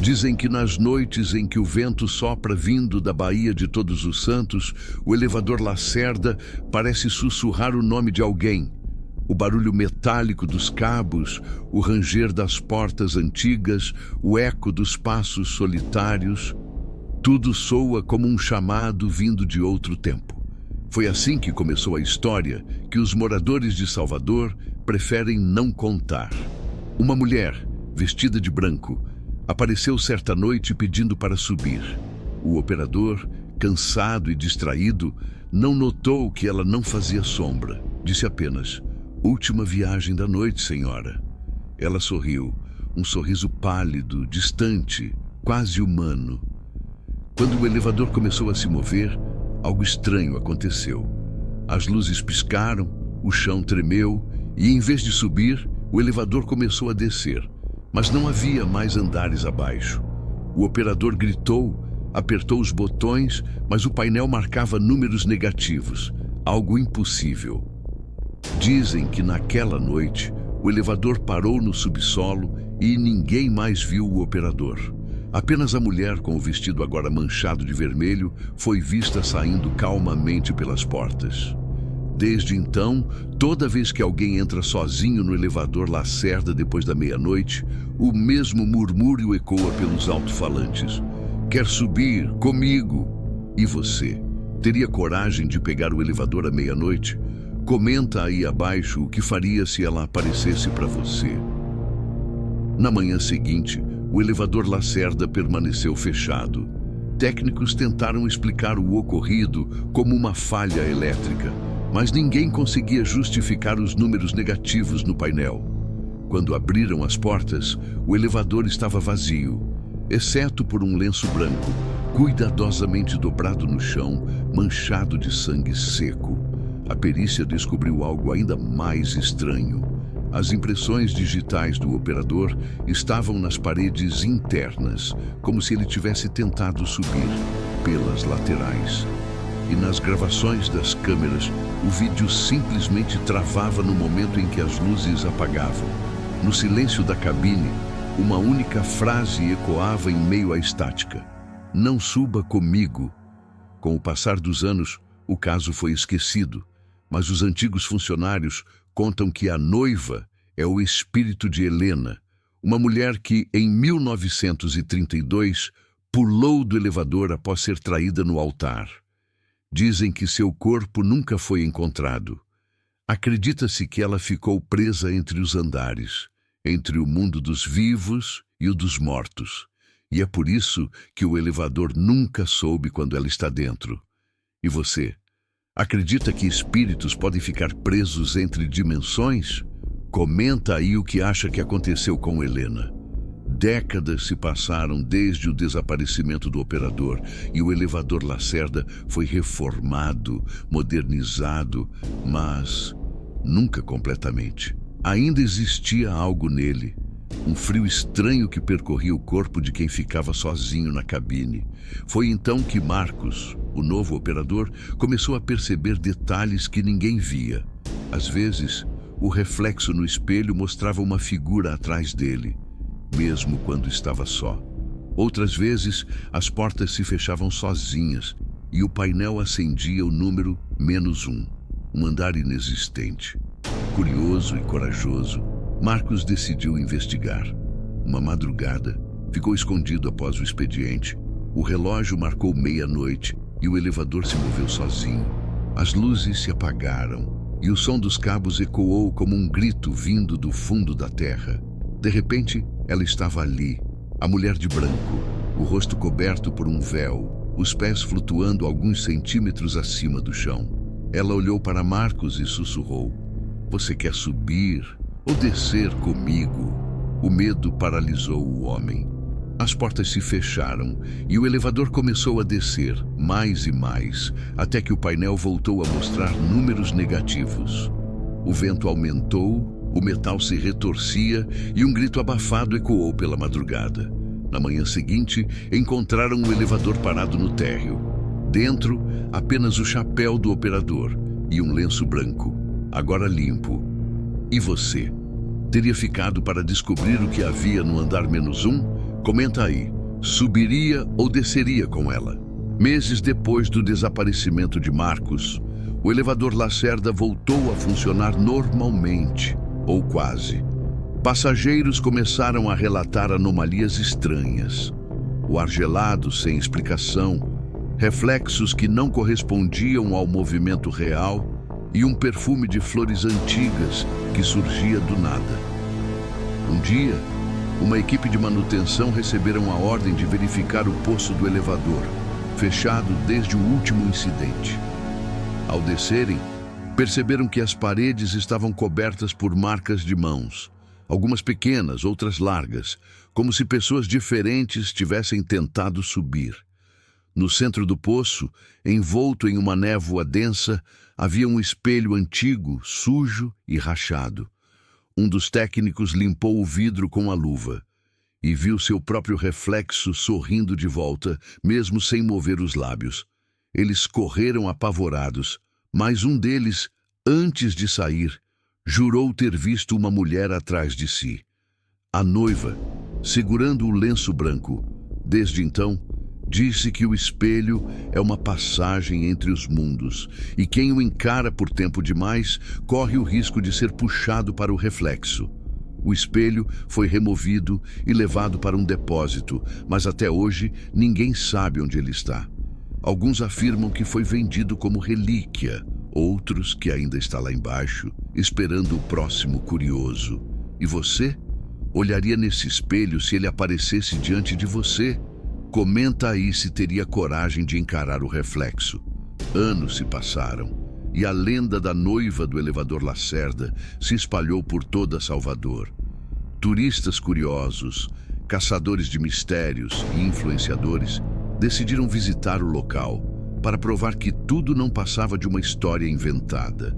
Dizem que nas noites em que o vento sopra vindo da Baía de Todos os Santos, o elevador Lacerda parece sussurrar o nome de alguém. O barulho metálico dos cabos, o ranger das portas antigas, o eco dos passos solitários, tudo soa como um chamado vindo de outro tempo. Foi assim que começou a história que os moradores de Salvador preferem não contar. Uma mulher, vestida de branco, apareceu certa noite pedindo para subir. O operador, cansado e distraído, não notou que ela não fazia sombra. Disse apenas: "Última viagem da noite, senhora." Ela sorriu, um sorriso pálido, distante, quase humano. Quando o elevador começou a se mover, algo estranho aconteceu. As luzes piscaram, o chão tremeu e, em vez de subir, o elevador começou a descer. Mas não havia mais andares abaixo. O operador gritou, apertou os botões, mas o painel marcava números negativos, algo impossível. Dizem que naquela noite, o elevador parou no subsolo e ninguém mais viu o operador. Apenas a mulher, com o vestido agora manchado de vermelho, foi vista saindo calmamente pelas portas. Desde então, toda vez que alguém entra sozinho no elevador Lacerda depois da meia-noite, o mesmo murmúrio ecoa pelos alto-falantes: "Quer subir comigo?" E você, teria coragem de pegar o elevador à meia-noite? Comenta aí abaixo o que faria se ela aparecesse para você. Na manhã seguinte, o elevador Lacerda permaneceu fechado. Técnicos tentaram explicar o ocorrido como uma falha elétrica, mas ninguém conseguia justificar os números negativos no painel. Quando abriram as portas, o elevador estava vazio, exceto por um lenço branco, cuidadosamente dobrado no chão, manchado de sangue seco. A perícia descobriu algo ainda mais estranho. As impressões digitais do operador estavam nas paredes internas, como se ele tivesse tentado subir pelas laterais. E nas gravações das câmeras, o vídeo simplesmente travava no momento em que as luzes apagavam. No silêncio da cabine, uma única frase ecoava em meio à estática: "Não suba comigo." Com o passar dos anos, o caso foi esquecido, mas os antigos funcionários contam que a noiva é o espírito de Helena, uma mulher que, em 1932, pulou do elevador após ser traída no altar. Dizem que seu corpo nunca foi encontrado. Acredita-se que ela ficou presa entre os andares, entre o mundo dos vivos e o dos mortos. E é por isso que o elevador nunca soube quando ela está dentro. E você, acredita que espíritos podem ficar presos entre dimensões? Comenta aí o que acha que aconteceu com Helena. Décadas se passaram desde o desaparecimento do operador e o elevador Lacerda foi reformado, modernizado, mas nunca completamente. Ainda existia algo nele, um frio estranho que percorria o corpo de quem ficava sozinho na cabine. Foi então que Marcos, o novo operador, começou a perceber detalhes que ninguém via. Às vezes, o reflexo no espelho mostrava uma figura atrás dele, mesmo quando estava só. Outras vezes, as portas se fechavam sozinhas e o painel acendia o número -1, um andar inexistente. Curioso e corajoso, Marcos decidiu investigar. Uma madrugada, ficou escondido após o expediente. O relógio marcou meia-noite e o elevador se moveu sozinho. As luzes se apagaram e o som dos cabos ecoou como um grito vindo do fundo da terra. De repente, ela estava ali, a mulher de branco, o rosto coberto por um véu, os pés flutuando alguns centímetros acima do chão. Ela olhou para Marcos e sussurrou: "Você quer subir ou descer comigo?" O medo paralisou o homem. As portas se fecharam e o elevador começou a descer, mais e mais, até que o painel voltou a mostrar números negativos. O vento aumentou, o metal se retorcia e um grito abafado ecoou pela madrugada. Na manhã seguinte, encontraram o elevador parado no térreo. Dentro, apenas o chapéu do operador e um lenço branco, agora limpo. E você? Teria ficado para descobrir o que havia no andar -1? Comenta aí, subiria ou desceria com ela? Meses depois do desaparecimento de Marcos, o elevador Lacerda voltou a funcionar normalmente, ou quase. Passageiros começaram a relatar anomalias estranhas. O ar gelado sem explicação, reflexos que não correspondiam ao movimento real e um perfume de flores antigas que surgia do nada. Um dia, uma equipe de manutenção receberam a ordem de verificar o poço do elevador, fechado desde o último incidente. Ao descerem, perceberam que as paredes estavam cobertas por marcas de mãos, algumas pequenas, outras largas, como se pessoas diferentes tivessem tentado subir. No centro do poço, envolto em uma névoa densa, havia um espelho antigo, sujo e rachado. Um dos técnicos limpou o vidro com a luva e viu seu próprio reflexo sorrindo de volta, mesmo sem mover os lábios. Eles correram apavorados, mas um deles, antes de sair, jurou ter visto uma mulher atrás de si. A noiva, segurando o lenço branco. Desde então, disse que o espelho é uma passagem entre os mundos e quem o encara por tempo demais corre o risco de ser puxado para o reflexo. O espelho foi removido e levado para um depósito, mas até hoje ninguém sabe onde ele está. Alguns afirmam que foi vendido como relíquia, outros que ainda está lá embaixo, esperando o próximo curioso. E você? Olharia nesse espelho se ele aparecesse diante de você? Comenta aí se teria coragem de encarar o reflexo. Anos se passaram e a lenda da noiva do elevador Lacerda se espalhou por toda Salvador. Turistas curiosos, caçadores de mistérios e influenciadores decidiram visitar o local para provar que tudo não passava de uma história inventada.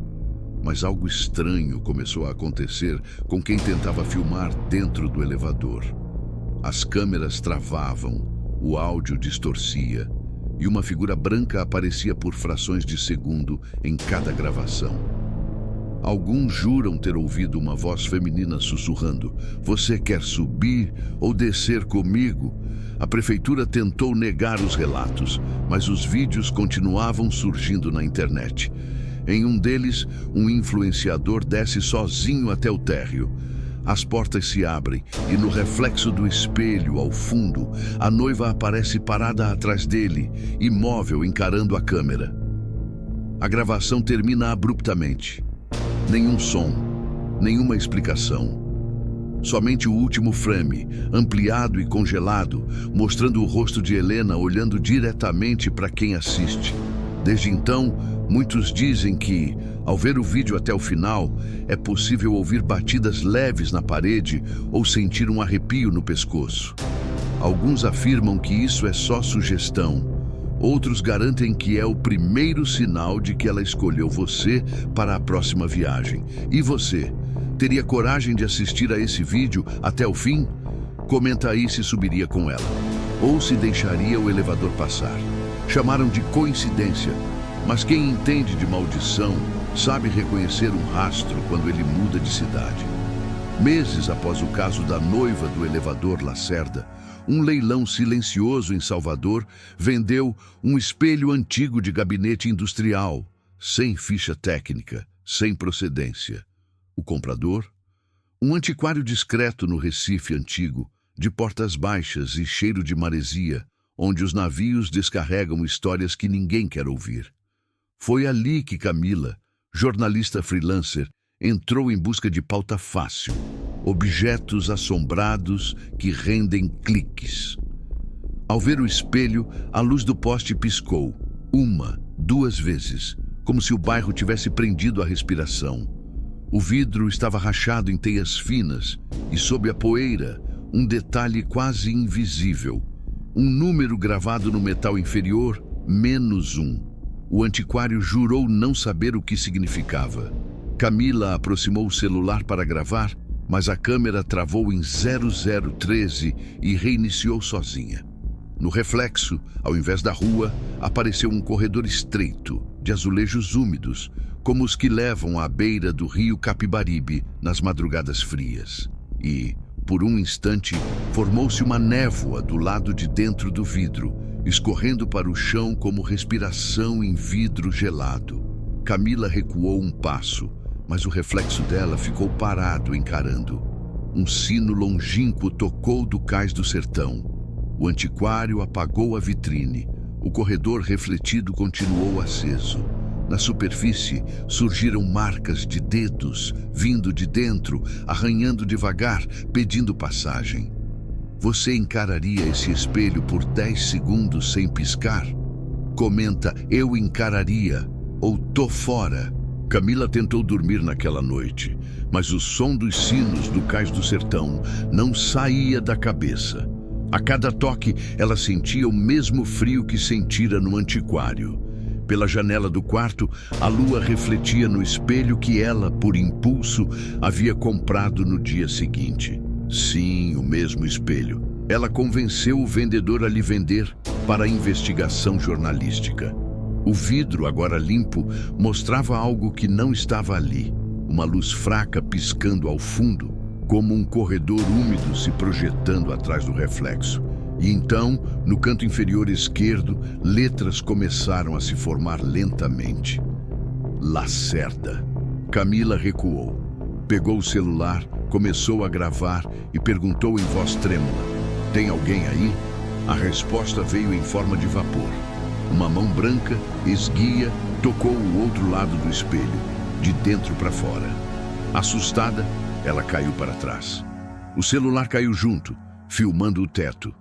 Mas algo estranho começou a acontecer com quem tentava filmar dentro do elevador. As câmeras travavam, o áudio distorcia e uma figura branca aparecia por frações de segundo em cada gravação. Alguns juram ter ouvido uma voz feminina sussurrando: "Você quer subir ou descer comigo?" A prefeitura tentou negar os relatos, mas os vídeos continuavam surgindo na internet. Em um deles, um influenciador desce sozinho até o térreo. As portas se abrem e no reflexo do espelho, ao fundo, a noiva aparece parada atrás dele, imóvel, encarando a câmera. A gravação termina abruptamente. Nenhum som, nenhuma explicação. Somente o último frame, ampliado e congelado, mostrando o rosto de Helena olhando diretamente para quem assiste. Desde então, muitos dizem que, ao ver o vídeo até o final, é possível ouvir batidas leves na parede ou sentir um arrepio no pescoço. Alguns afirmam que isso é só sugestão. Outros garantem que é o primeiro sinal de que ela escolheu você para a próxima viagem. E você? Teria coragem de assistir a esse vídeo até o fim? Comenta aí se subiria com ela, ou se deixaria o elevador passar. Chamaram de coincidência, mas quem entende de maldição sabe reconhecer um rastro quando ele muda de cidade. Meses após o caso da noiva do elevador Lacerda, um leilão silencioso em Salvador vendeu um espelho antigo de gabinete industrial, sem ficha técnica, sem procedência. O comprador? Um antiquário discreto no Recife antigo, de portas baixas e cheiro de maresia, onde os navios descarregam histórias que ninguém quer ouvir. Foi ali que Camila, jornalista freelancer, entrou em busca de pauta fácil, objetos assombrados que rendem cliques. Ao ver o espelho, a luz do poste piscou, 1, 2 vezes, como se o bairro tivesse prendido a respiração. O vidro estava rachado em teias finas e, sob a poeira, um detalhe quase invisível. Um número gravado no metal inferior, -1. O antiquário jurou não saber o que significava. Camila aproximou o celular para gravar, mas a câmera travou em 0013 e reiniciou sozinha. No reflexo, ao invés da rua, apareceu um corredor estreito, de azulejos úmidos, como os que levam à beira do rio Capibaribe nas madrugadas frias. E, Por um instante, formou-se uma névoa do lado de dentro do vidro, escorrendo para o chão como respiração em vidro gelado. Camila recuou um passo, mas o reflexo dela ficou parado encarando. Um sino longínquo tocou do cais do sertão. O antiquário apagou a vitrine. O corredor refletido continuou aceso. Na superfície surgiram marcas de dedos, vindo de dentro, arranhando devagar, pedindo passagem. Você encararia esse espelho por 10 segundos sem piscar? Comenta, eu encararia, ou tô fora. Camila tentou dormir naquela noite, mas o som dos sinos do cais do sertão não saía da cabeça. A cada toque, ela sentia o mesmo frio que sentira no antiquário. Pela janela do quarto, a lua refletia no espelho que ela, por impulso, havia comprado no dia seguinte. Sim, o mesmo espelho. Ela convenceu o vendedor a lhe vender para a investigação jornalística. O vidro, agora limpo, mostrava algo que não estava ali. Uma luz fraca piscando ao fundo, como um corredor úmido se projetando atrás do reflexo. E então, no canto inferior esquerdo, letras começaram a se formar lentamente. Lacerda. Camila recuou. Pegou o celular, começou a gravar e perguntou em voz trêmula: "Tem alguém aí?" A resposta veio em forma de vapor. Uma mão branca, esguia, tocou o outro lado do espelho, de dentro para fora. Assustada, ela caiu para trás. O celular caiu junto, filmando o teto.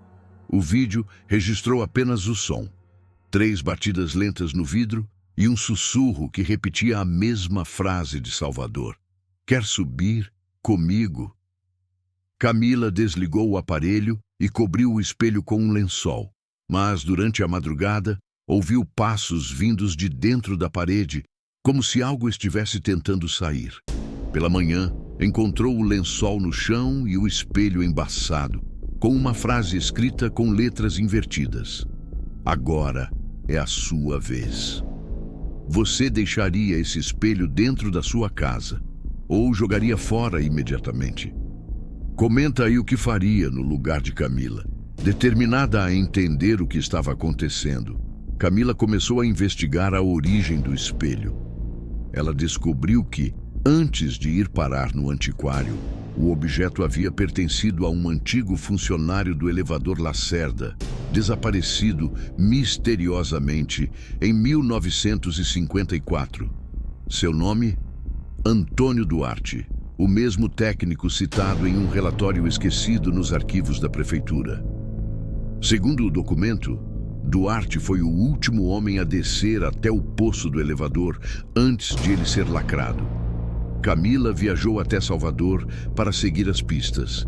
O vídeo registrou apenas o som. 3 batidas lentas no vidro e um sussurro que repetia a mesma frase de Salvador: "Quer subir comigo?" Camila desligou o aparelho e cobriu o espelho com um lençol. Mas, durante a madrugada, ouviu passos vindos de dentro da parede, como se algo estivesse tentando sair. Pela manhã, encontrou o lençol no chão e o espelho embaçado, com uma frase escrita com letras invertidas: "Agora é a sua vez." Você deixaria esse espelho dentro da sua casa ou jogaria fora imediatamente? Comenta aí o que faria no lugar de Camila. Determinada a entender o que estava acontecendo, Camila começou a investigar a origem do espelho. Ela descobriu que, antes de ir parar no antiquário, o objeto havia pertencido a um antigo funcionário do elevador Lacerda, desaparecido misteriosamente em 1954. Seu nome? Antônio Duarte, o mesmo técnico citado em um relatório esquecido nos arquivos da prefeitura. Segundo o documento, Duarte foi o último homem a descer até o poço do elevador antes de ele ser lacrado. Camila viajou até Salvador para seguir as pistas.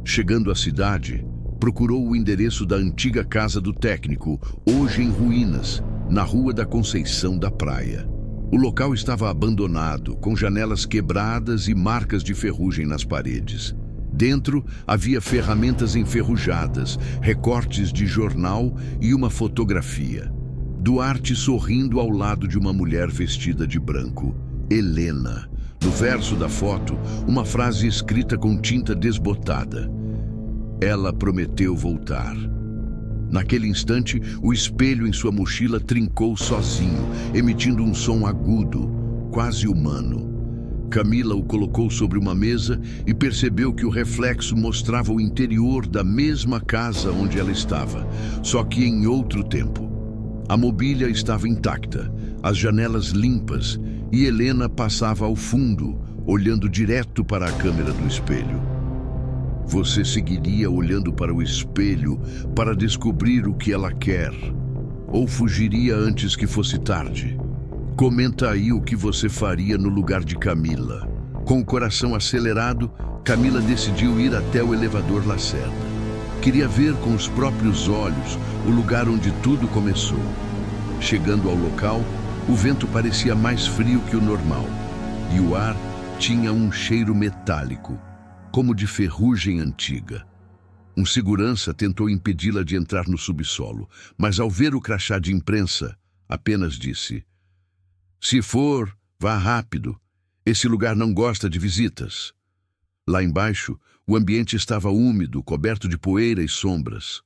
Chegando à cidade, procurou o endereço da antiga casa do técnico, hoje em ruínas, na Rua da Conceição da Praia. O local estava abandonado, com janelas quebradas e marcas de ferrugem nas paredes. Dentro havia ferramentas enferrujadas, recortes de jornal e uma fotografia. Duarte sorrindo ao lado de uma mulher vestida de branco, Helena. No verso da foto, uma frase escrita com tinta desbotada: "Ela prometeu voltar." Naquele instante, o espelho em sua mochila trincou sozinho, emitindo um som agudo, quase humano. Camila o colocou sobre uma mesa e percebeu que o reflexo mostrava o interior da mesma casa onde ela estava, só que em outro tempo. A mobília estava intacta, as janelas limpas, e Helena passava ao fundo, olhando direto para a câmera do espelho. Você seguiria olhando para o espelho para descobrir o que ela quer? Ou fugiria antes que fosse tarde? Comenta aí o que você faria no lugar de Camila. Com o coração acelerado, Camila decidiu ir até o elevador Lacerda. Queria ver com os próprios olhos o lugar onde tudo começou. Chegando ao local, o vento parecia mais frio que o normal, e o ar tinha um cheiro metálico, como de ferrugem antiga. Um segurança tentou impedi-la de entrar no subsolo, mas ao ver o crachá de imprensa, apenas disse: "Se for, vá rápido. Esse lugar não gosta de visitas." Lá embaixo, o ambiente estava úmido, coberto de poeira e sombras.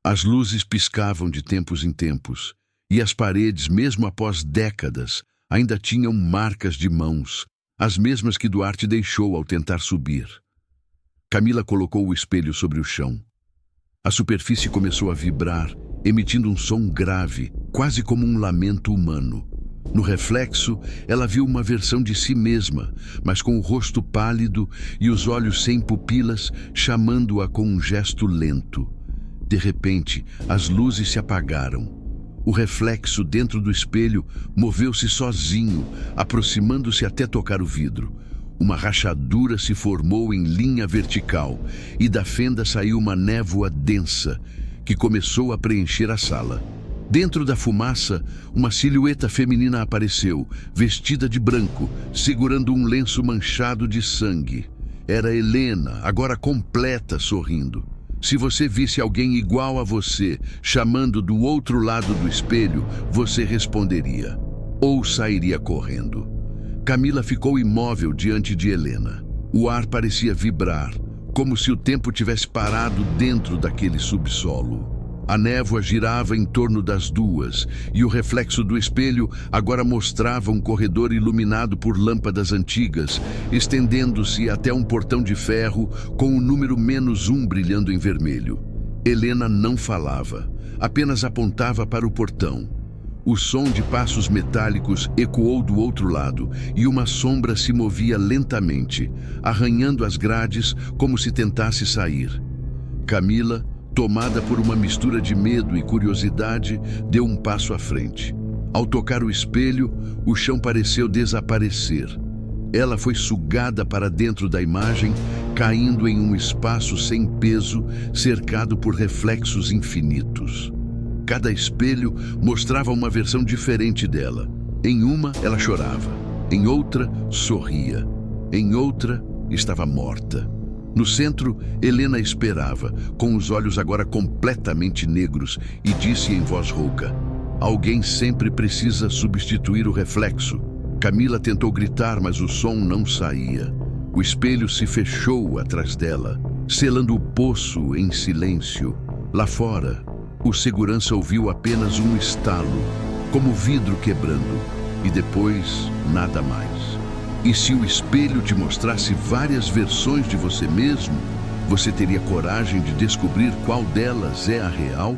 As luzes piscavam de tempos em tempos, e as paredes, mesmo após décadas, ainda tinham marcas de mãos, as mesmas que Duarte deixou ao tentar subir. Camila colocou o espelho sobre o chão. A superfície começou a vibrar, emitindo um som grave, quase como um lamento humano. No reflexo, ela viu uma versão de si mesma, mas com o rosto pálido e os olhos sem pupilas, chamando-a com um gesto lento. De repente, as luzes se apagaram. O reflexo dentro do espelho moveu-se sozinho, aproximando-se até tocar o vidro. Uma rachadura se formou em linha vertical e da fenda saiu uma névoa densa que começou a preencher a sala. Dentro da fumaça, uma silhueta feminina apareceu, vestida de branco, segurando um lenço manchado de sangue. Era Helena, agora completa, sorrindo. Se você visse alguém igual a você, chamando do outro lado do espelho, você responderia, ou sairia correndo. Camila ficou imóvel diante de Helena. O ar parecia vibrar, como se o tempo tivesse parado dentro daquele subsolo. A névoa girava em torno das duas, e o reflexo do espelho agora mostrava um corredor iluminado por lâmpadas antigas, estendendo-se até um portão de ferro com o número -1 brilhando em vermelho. Helena não falava, apenas apontava para o portão. O som de passos metálicos ecoou do outro lado, e uma sombra se movia lentamente, arranhando as grades como se tentasse sair. Camila, tomada por uma mistura de medo e curiosidade, deu um passo à frente. Ao tocar o espelho, o chão pareceu desaparecer. Ela foi sugada para dentro da imagem, caindo em um espaço sem peso, cercado por reflexos infinitos. Cada espelho mostrava uma versão diferente dela. Em uma, ela chorava. Em outra, sorria. Em outra, estava morta. No centro, Helena esperava, com os olhos agora completamente negros, e disse em voz rouca: "Alguém sempre precisa substituir o reflexo." Camila tentou gritar, mas o som não saía. O espelho se fechou atrás dela, selando o poço em silêncio. Lá fora, o segurança ouviu apenas um estalo, como vidro quebrando, e depois nada mais. E se o espelho te mostrasse várias versões de você mesmo, você teria coragem de descobrir qual delas é a real?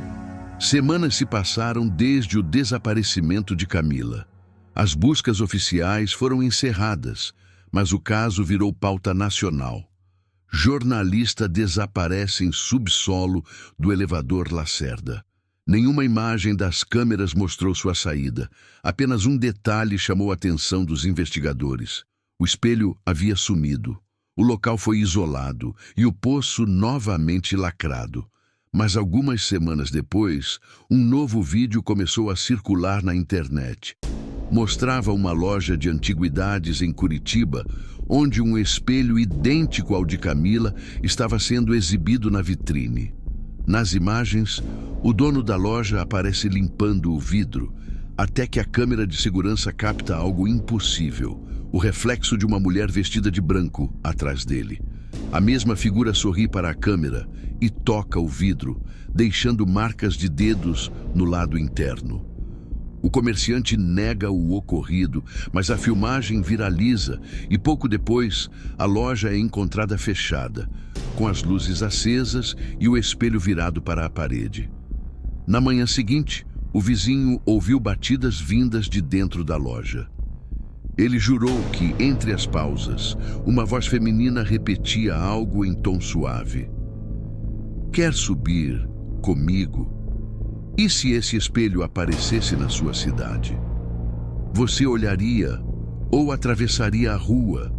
Semanas se passaram desde o desaparecimento de Camila. As buscas oficiais foram encerradas, mas o caso virou pauta nacional. Jornalista desaparece em subsolo do elevador Lacerda. Nenhuma imagem das câmeras mostrou sua saída. Apenas um detalhe chamou a atenção dos investigadores. O espelho havia sumido. O local foi isolado e o poço novamente lacrado. Mas algumas semanas depois, um novo vídeo começou a circular na internet. Mostrava uma loja de antiguidades em Curitiba, onde um espelho idêntico ao de Camila estava sendo exibido na vitrine. Nas imagens, o dono da loja aparece limpando o vidro, até que a câmera de segurança capta algo impossível: o reflexo de uma mulher vestida de branco atrás dele. A mesma figura sorri para a câmera e toca o vidro, deixando marcas de dedos no lado interno. O comerciante nega o ocorrido, mas a filmagem viraliza e pouco depois a loja é encontrada fechada, com as luzes acesas e o espelho virado para a parede. Na manhã seguinte, o vizinho ouviu batidas vindas de dentro da loja. Ele jurou que, entre as pausas, uma voz feminina repetia algo em tom suave. "Quer subir comigo? E se esse espelho aparecesse na sua cidade? Você olharia ou atravessaria a rua